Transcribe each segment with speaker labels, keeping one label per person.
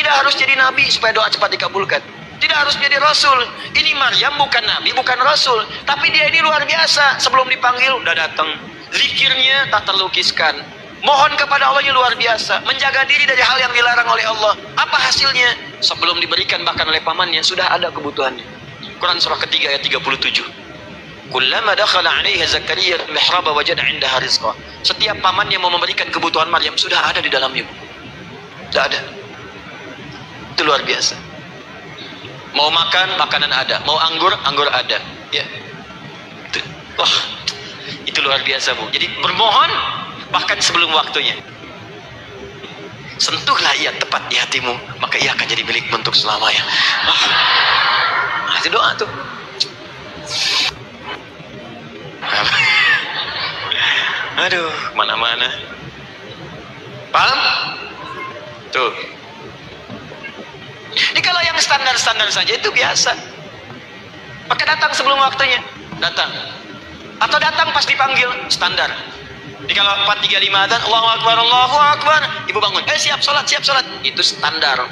Speaker 1: tidak harus jadi nabi supaya doa cepat dikabulkan. Tidak harus jadi rasul. Ini Maryam bukan nabi, bukan rasul, tapi dia ini luar biasa. Sebelum dipanggil udah datang. Zikirnya tak terlukiskan. Mohon kepada Allahnya luar biasa. Menjaga diri dari hal yang dilarang oleh Allah. Apa hasilnya? Sebelum diberikan bahkan oleh pamannya sudah ada kebutuhannya. Quran surah ketiga ayat 37. Kullama dakhala 'alaiha Zakaria mihraba wajada 'indaha rizqa. Setiap paman yang mau memberikan kebutuhan Maryam sudah ada di dalamnya. Sudah ada. Itu luar biasa. Mau makan, makanan ada. Mau anggur, anggur ada. Ya. Itu. Wah, itu luar biasa, Bu. Jadi bermohon bahkan sebelum waktunya. Sentuhlah ia tepat di hatimu, maka ia akan jadi milikmu untuk selamanya. Wah. Nah, itu doa tuh. Aduh, mana-mana. Paham? Tuh. Ini kalau yang standar-standar saja itu biasa. Maka datang sebelum waktunya. Datang. Atau datang pas dipanggil. Standar. Jadi kalau 4.35 adzan, Allahu Akbar, Allahu Akbar. Ibu bangun. Siap sholat, siap sholat. Itu standar.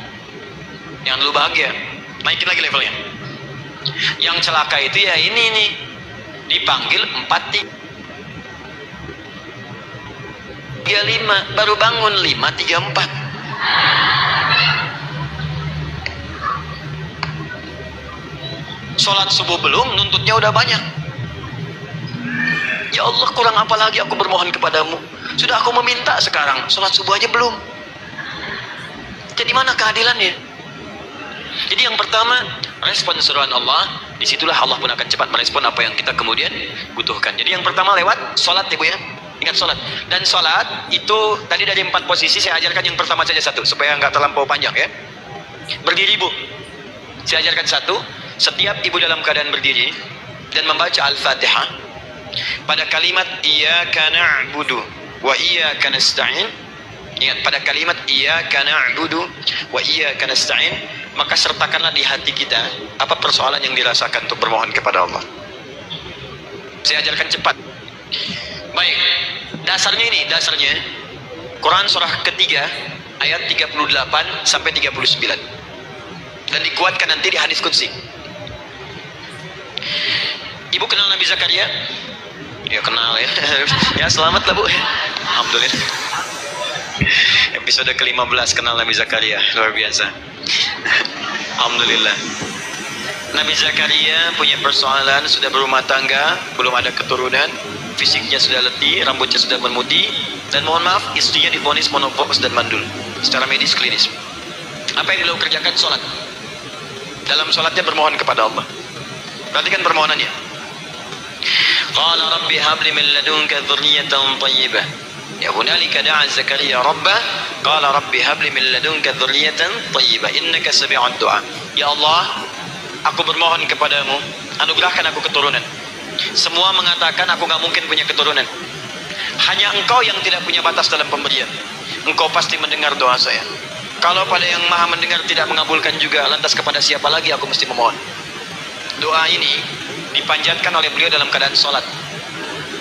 Speaker 1: Yang dulu bahagia. Naikin lagi levelnya. Yang celaka itu ya ini nih. Dipanggil 4.35. Baru bangun 5.34. Sholat subuh belum, nuntutnya udah banyak. Ya Allah, kurang apa lagi aku bermohon kepadamu. Sudah aku meminta sekarang, sholat subuh aja belum. Jadi mana keadilannya? Jadi yang pertama, respon seruan Allah. Disitulah Allah pun akan cepat merespon apa yang kita kemudian butuhkan. Jadi yang pertama lewat sholat ya Bu ya. Ingat sholat. Dan sholat itu tadi dari 4 posisi saya ajarkan yang pertama saja satu. Supaya nggak terlampau panjang ya. Berdiri Bu. Saya ajarkan satu. Setiap ibu dalam keadaan berdiri dan membaca Al-Fatihah pada kalimat iyyaka na'budu wa iyyaka nasta'in. Ingat, pada kalimat iyyaka na'budu wa iyyaka nasta'in, maka sertakanlah di hati kita apa persoalan yang dirasakan untuk bermohon kepada Allah. Saya ajarkan cepat. Baik, dasarnya ini, dasarnya Quran surah ketiga ayat 38 sampai 39. Dan dikuatkan nanti di hadis qudsi. Ibu kenal Nabi Zakaria? Ya kenal ya. Ya selamat lah Bu. Alhamdulillah. Episode ke-15 kenal Nabi Zakaria. Luar biasa. Alhamdulillah. Nabi Zakaria punya persoalan, sudah berumah tangga, belum ada keturunan, fisiknya sudah letih, rambutnya sudah bermutih, dan mohon maaf istrinya divonis monopaus dan mandul secara medis klinis. Apa yang beliau kerjakan? Sholat. Dalam sholatnya bermohon kepada Allah. Perhatikan permohonannya. Qala rabbi habli min ladunka dzurriyyatan thayyibah. Ya hunalika da'a Zakaria rabbah. Qala rabbi habli min ladunka dzurriyyatan thayyibah innaka sami'ud du'a. Ya Allah, aku bermohon kepadamu, anugerahkan aku keturunan. Semua mengatakan aku gak mungkin punya keturunan. Hanya engkau yang tidak punya batas dalam pemberian. Engkau pasti mendengar doa saya. Kalau pada yang maha mendengar tidak mengabulkan juga, lantas kepada siapa lagi aku mesti memohon? Doa ini dipanjatkan oleh beliau dalam keadaan sholat,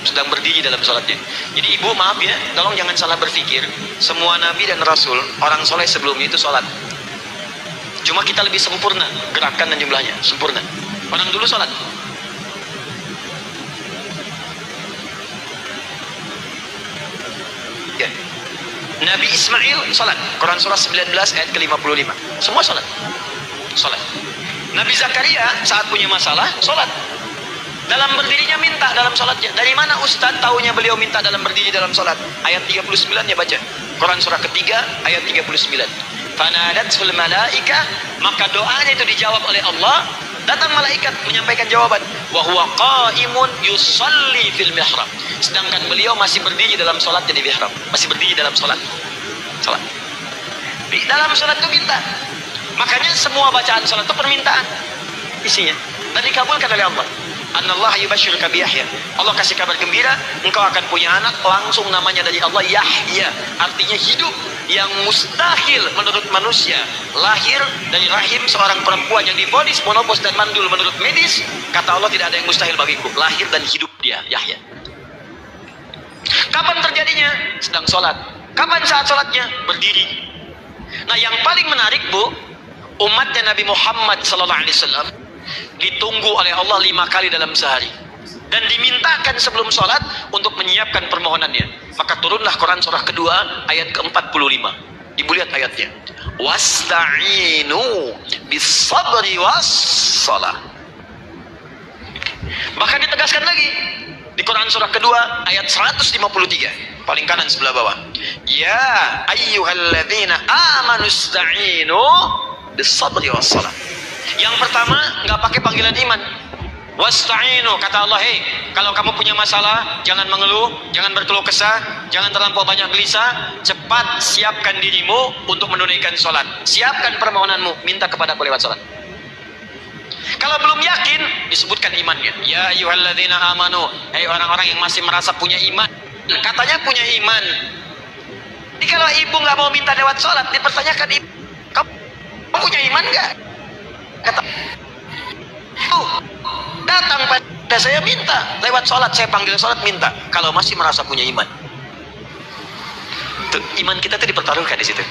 Speaker 1: sedang berdiri dalam sholatnya. Jadi ibu maaf ya, tolong jangan salah berpikir. Semua nabi dan rasul, orang soleh sebelumnya itu sholat. Cuma kita lebih sempurna gerakan dan jumlahnya, sempurna. Orang dulu sholat. Ya. Nabi Ismail sholat. Quran surah 19 ayat ke-55. Semua sholat. Sholat. Nabi Zakaria saat punya masalah sholat. Dalam berdirinya minta dalam sholatnya. Dari mana Ustaz taunya beliau minta dalam berdiri dalam sholat? Ayat 39 ya baca. Quran surah ketiga ayat 39. Fanadatul malaika, maka doanya itu dijawab oleh Allah. Datang malaikat menyampaikan jawaban. Wa huwa qaimun yusalli fil mihrab. Sedangkan beliau masih berdiri dalam sholatnya di mihrab. Masih berdiri dalam sholat. Sholat. Di dalam sholat itu minta. Makanya semua bacaan sholat itu permintaan isinya. Dan dikabulkan oleh Allah. Anallah yubashshiruka bi Yahya. Allah kasih kabar gembira, engkau akan punya anak, langsung namanya dari Allah Yahya. Artinya hidup yang mustahil menurut manusia. Lahir dari rahim seorang perempuan yang divonis monopos dan mandul menurut medis. Kata Allah tidak ada yang mustahil bagiku. Lahir dan hidup dia, Yahya. Kapan terjadinya? Sedang sholat. Kapan saat sholatnya? Berdiri. Nah, yang paling menarik, Bu, umatnya Nabi Muhammad SAW ditunggu oleh Allah 5 kali dalam sehari, dan dimintakan sebelum sholat untuk menyiapkan permohonannya. Maka turunlah Quran surah kedua ayat ke-45. Ibu lihat ayatnya, wasta'inu bis sabri was salah. Bahkan ditegaskan lagi di Quran surah kedua ayat 153, paling kanan sebelah bawah, ya ayyuhalladzina amanu ista'inu bis sabri was salah. Yang pertama nggak pakai panggilan iman, wasta'inu, kata Allah, hei, kalau kamu punya masalah jangan mengeluh, jangan berkeluh kesah, jangan terlampau banyak gelisah, cepat siapkan dirimu untuk menunaikan sholat, siapkan permohonanmu, minta kepada aku lewat sholat. Kalau belum yakin, disebutkan imannya, ya ayyuhalladzina amanu, hei orang-orang yang masih merasa punya iman, katanya punya iman. Jadi kalau ibu nggak mau minta lewat sholat, dipertanyakan, ibu, kamu punya iman nggak? Kata, datang pada saya minta lewat sholat, saya panggil sholat minta. Kalau masih merasa punya iman, tuh, iman kita tuh dipertaruhkan di situ.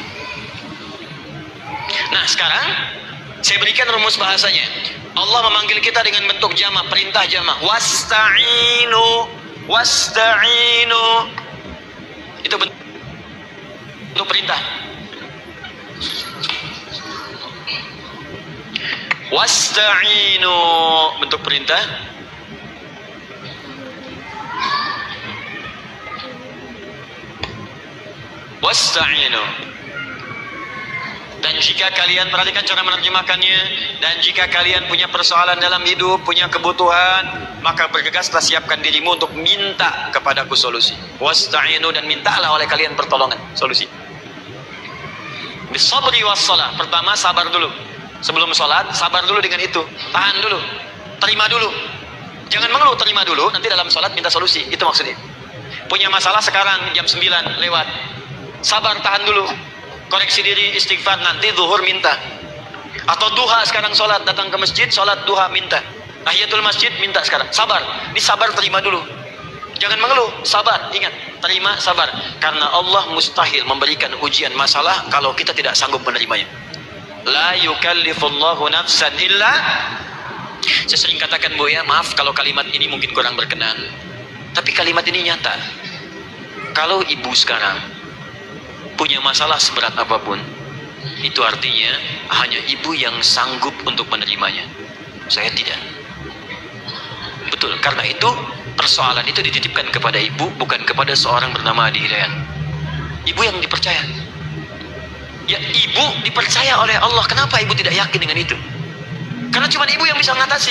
Speaker 1: Nah, sekarang saya berikan rumus bahasanya. Allah memanggil kita dengan bentuk jama', perintah jama', wasta'inu, wasta'inu, itu bentuk perintah. Wasta'inu bentuk perintah. Wasta'inu. Dan jika kalian, perhatikan cara menerjemahkannya, dan jika kalian punya persoalan dalam hidup, punya kebutuhan, maka bergegaslah, siapkan dirimu untuk minta kepadaku solusi. Wasta'inu, dan mintalah oleh kalian pertolongan, solusi. Bisabri wassalah. Pertama, sabar dulu. Sebelum sholat, sabar dulu dengan itu. Tahan dulu, terima dulu. Jangan mengeluh, terima dulu. Nanti dalam sholat minta solusi. Itu maksudnya. Punya masalah sekarang jam 9 lewat, sabar, tahan dulu. Koreksi diri, istighfar, nanti zuhur minta. Atau duha sekarang sholat, datang ke masjid, sholat duha minta. Tahiyatul masjid minta sekarang. Sabar. Ini sabar, terima dulu. Jangan mengeluh, sabar. Ingat, terima, sabar. Karena Allah mustahil memberikan ujian masalah kalau kita tidak sanggup menerimanya. La yukallifullahu nafsan illa. Saya sering katakan, Bu, ya, maaf kalau kalimat ini mungkin kurang berkenan, tapi kalimat ini nyata. Kalau ibu sekarang punya masalah seberat apapun, itu artinya hanya ibu yang sanggup untuk menerimanya. Saya tidak. Betul, karena itu persoalan itu dititipkan kepada ibu, bukan kepada seorang bernama Adi Hidayat. Ibu yang dipercaya. Ya, ibu dipercaya oleh Allah. Kenapa ibu tidak yakin dengan itu? Karena cuma ibu yang bisa mengatasi.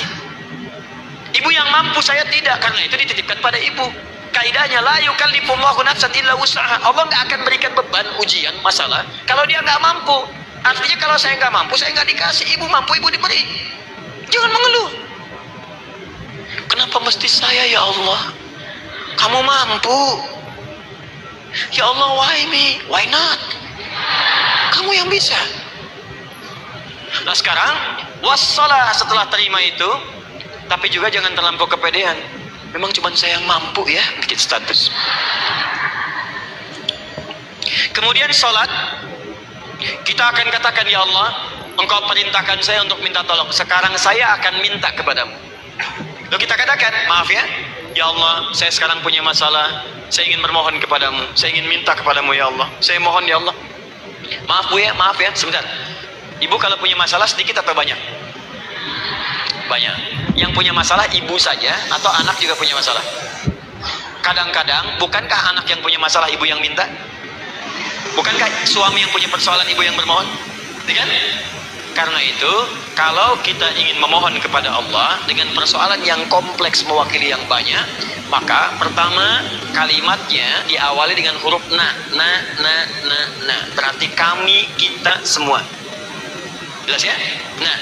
Speaker 1: Ibu yang mampu, saya tidak. Karena itu dititipkan pada ibu. Kaidahnya, la yukallifullahu nafsan illa wus'aha. Allah nggak akan berikan beban, ujian, masalah kalau dia nggak mampu. Artinya kalau saya nggak mampu, saya nggak dikasih. Ibu mampu, ibu diberi. Jangan mengeluh. Kenapa mesti saya, ya Allah? Kamu mampu. Ya Allah, why me? Why not? Kamu yang bisa. Nah, sekarang wassalah, setelah terima itu, tapi juga jangan terlampau kepedean. Memang cuma saya yang mampu, ya, bikin status. Kemudian sholat, kita akan katakan, ya Allah, Engkau perintahkan saya untuk minta tolong. Sekarang saya akan minta kepadamu. Lalu kita katakan, maaf ya, ya Allah, saya sekarang punya masalah, saya ingin bermohon kepadamu, saya ingin minta kepadamu, ya Allah, saya mohon, ya Allah. Maaf, Bu, ya, maaf ya, sebentar. Ibu kalau punya masalah sedikit atau banyak? Banyak. Yang punya masalah ibu saja atau anak juga punya masalah? Kadang-kadang, bukankah anak yang punya masalah ibu yang minta? Bukankah suami yang punya persoalan ibu yang bermohon? Ya kan? Karena itu, kalau kita ingin memohon kepada Allah dengan persoalan yang kompleks mewakili yang banyak, maka pertama kalimatnya diawali dengan huruf na. Berarti kami, kita, semua. Jelas ya? Nah,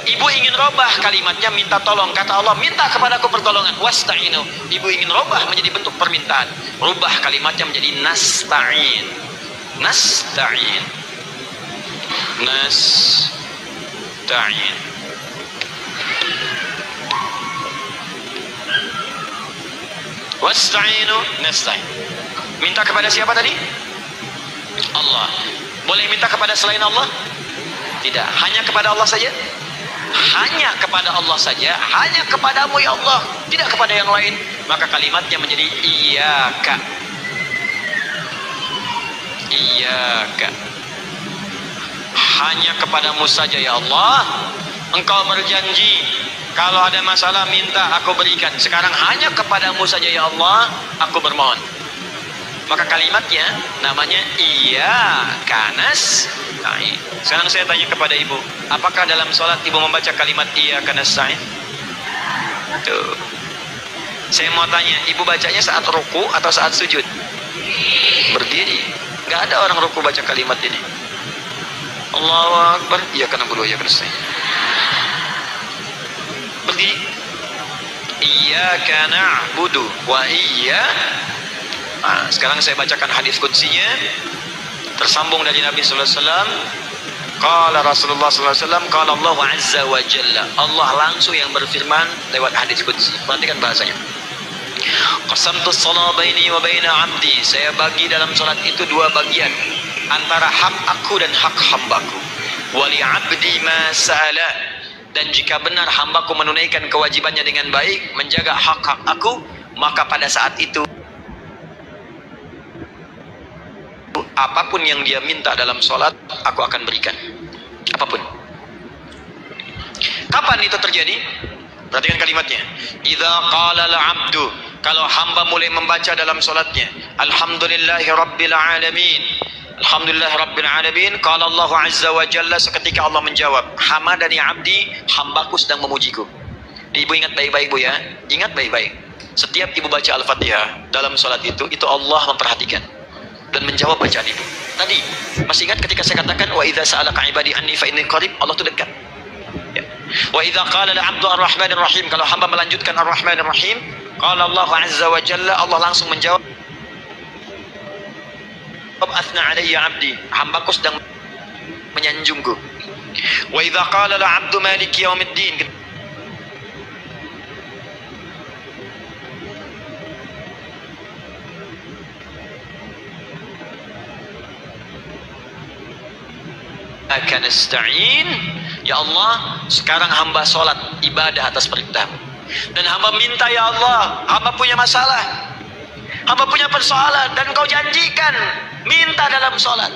Speaker 1: ibu ingin robah kalimatnya, minta tolong. Kata Allah, minta kepadaku pertolongan. Wasta'inu. Ibu ingin robah menjadi bentuk permintaan. Rubah kalimatnya menjadi nasta'in. Nasta'in. Nasta'in. Wasta'inu nasta'in. Minta kepada siapa tadi? Allah. Boleh minta kepada selain Allah? Tidak. Hanya kepada Allah saja? Hanya kepada Allah saja. Hanya kepadamu ya Allah, tidak kepada yang lain. Maka kalimatnya menjadi iyyaka. Iyyaka. Hanya kepadamu saja ya Allah. Engkau berjanji kalau ada masalah minta aku berikan. Sekarang hanya kepadamu saja ya Allah aku bermohon. Maka kalimatnya namanya iyyaka nasta'in. Sekarang saya tanya kepada ibu, apakah dalam sholat ibu membaca kalimat iyyaka nasta'in? Tuh. Saya mau tanya, ibu bacanya saat ruku atau saat sujud? Berdiri. Gak ada orang ruku baca kalimat ini. Allahu Akbar, iyyaka na'budu wa iyyaka nasta'in. Berdiri. Iyyaka na'budu wa iyyaka. Nah, sekarang saya bacakan hadis qudsinya tersambung dari Nabi sallallahu alaihi wasallam. Qala Rasulullah sallallahu alaihi wasallam, qala Allah azza wa jalla. Allah langsung yang berfirman lewat hadis qudsi. Perhatikan bahasanya. Qasamtu shalah baini wa baina 'abdi. Saya bagi dalam salat itu dua bagian, antara hak aku dan hak hambaku. Wa li 'abdi ma sa'ala. Dan jika benar hambaku menunaikan kewajibannya dengan baik, menjaga hak-hak aku, maka pada saat itu apapun yang dia minta dalam sholat, aku akan berikan. Apapun. Kapan itu terjadi? Perhatikan kalimatnya. Idza qala al-'abdu, kalau hamba mulai membaca dalam sholatnya, alhamdulillahi rabbil alamin, alhamdulillahi rabbil alamin, qala Allah azza wa jalla, seketika Allah menjawab, hamadani abdi, hambaku sedang memujiku. Ibu ingat baik-baik bu ya, ingat baik-baik. Setiap ibu baca al-fatihah dalam sholat itu Allah memperhatikan dan menjawab bacaan ibu. Tadi masih ingat ketika saya katakan wa idza sa'alaka ibadi anni fa inni qarib, Allah itu dekat. Ya. Wa idza qala al-'abdu ar-rahmanir rahim, kalau hamba melanjutkan ar-rahmanir rahim, qala Allah azza wa jalla, Allah langsung menjawab, athna alayya 'abdi, hambaku sedang menyanjungku. Wa idza qala al-'abdu maliki yaumiddin, akan nasta'in, ya Allah sekarang hamba sholat ibadah atas perintahmu, dan hamba minta ya Allah, hamba punya masalah, hamba punya persoalan, dan kau janjikan minta dalam sholat.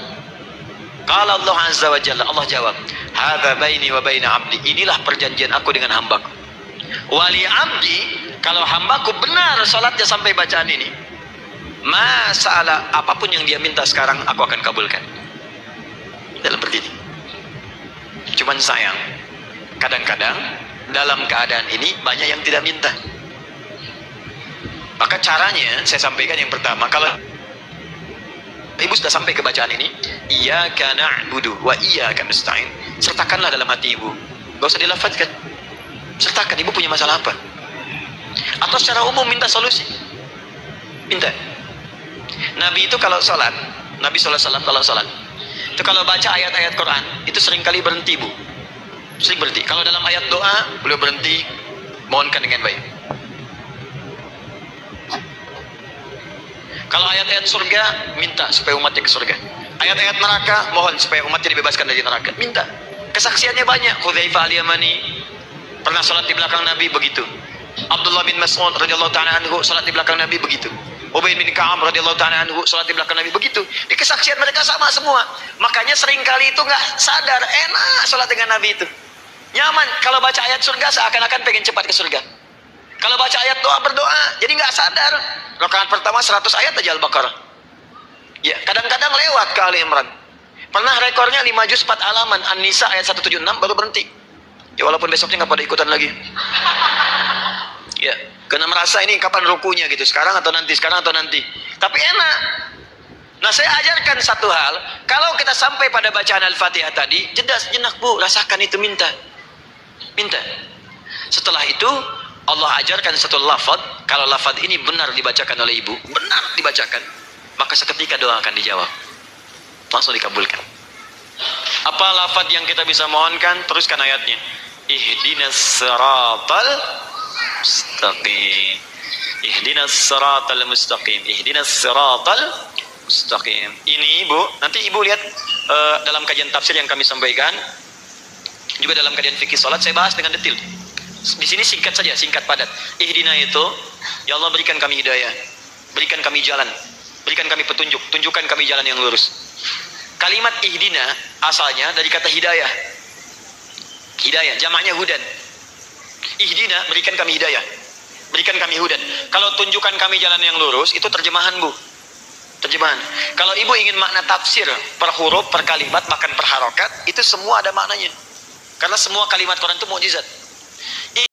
Speaker 1: Qala Allah azza wa jalla, Allah jawab, hadza baini wa baina abdi, inilah perjanjian aku dengan hambaku. Wali abdi, kalau hambaku benar sholatnya sampai bacaan ini, masalah apapun yang dia minta sekarang aku akan kabulkan. Dalam berdiri. Cuman sayang, kadang-kadang dalam keadaan ini banyak yang tidak minta. Maka caranya saya sampaikan yang pertama, kalau ibu sudah sampai ke bacaan ini, iyyaka na'budu wa iyyaka nasta'in, sertakanlah dalam hati ibu. Gak usah dilafazkan. Sertakan, ibu punya masalah apa? Atau secara umum minta solusi. Minta. Nabi itu kalau sholat, Nabi sallallahu alaihi wasallam kalau sholat itu kalau baca ayat-ayat Quran itu seringkali berhenti bu, sering berhenti. Kalau dalam ayat doa beliau berhenti, mohonkan dengan baik. Kalau ayat-ayat surga minta supaya umatnya ke surga, ayat-ayat neraka mohon supaya umatnya dibebaskan dari neraka, minta. Kesaksiannya banyak. Hudzaifah al-Yamani pernah sholat di belakang Nabi begitu. Abdullah bin Mas'ud radhiyallahu ta'ala anhu sholat di belakang Nabi begitu. Ubay bin Ka'ab radhiyallahu ta'ala anhu salat di belakang Nabi begitu. Di kesaksian mereka sama semua. Makanya seringkali itu nggak sadar, enak salat dengan Nabi itu. Nyaman. Kalau baca ayat surga seakan-akan pengen cepat ke surga. Kalau baca ayat doa berdoa, jadi nggak sadar. Rakaat pertama 100 ayat aja Al-Baqarah. Ya, kadang-kadang lewat ke Ali Imran. Pernah rekornya 5 juz 4 halaman, An-Nisa ayat 176 baru berhenti. Ya walaupun besoknya nggak pada ikutan lagi. Ya, karena merasa ini kapan rukunya gitu, sekarang atau nanti, sekarang atau nanti. Tapi enak. Nah, saya ajarkan satu hal, kalau kita sampai pada bacaan Al-Fatihah tadi, jeda sejenak bu, rasakan itu, minta. Minta. Setelah itu, Allah ajarkan satu lafaz, kalau lafaz ini benar dibacakan oleh ibu, benar dibacakan, maka seketika doa akan dijawab. Langsung dikabulkan. Apa lafaz yang kita bisa mohonkan? Teruskan ayatnya. Ihdinas siratal mustaqim. Ihdinas siratal mustaqim. Ihdinas siratal mustaqim. Ini ibu, nanti ibu lihat dalam kajian tafsir yang kami sampaikan, juga dalam kajian fikih salat saya bahas dengan detail. Di sini singkat saja, singkat padat. Ihdina itu, ya Allah berikan kami hidayah, berikan kami jalan, berikan kami petunjuk, tunjukkan kami jalan yang lurus. Kalimat ihdina asalnya dari kata hidayah. Hidayah, jamaknya hudan. Ihdina, berikan kami hidayah, berikan kami hudan. Kalau tunjukkan kami jalan yang lurus, itu terjemahan, Bu. Terjemahan. Kalau ibu ingin makna tafsir per huruf, per kalimat, bahkan per harokat, itu semua ada maknanya. Karena semua kalimat Quran itu mukjizat.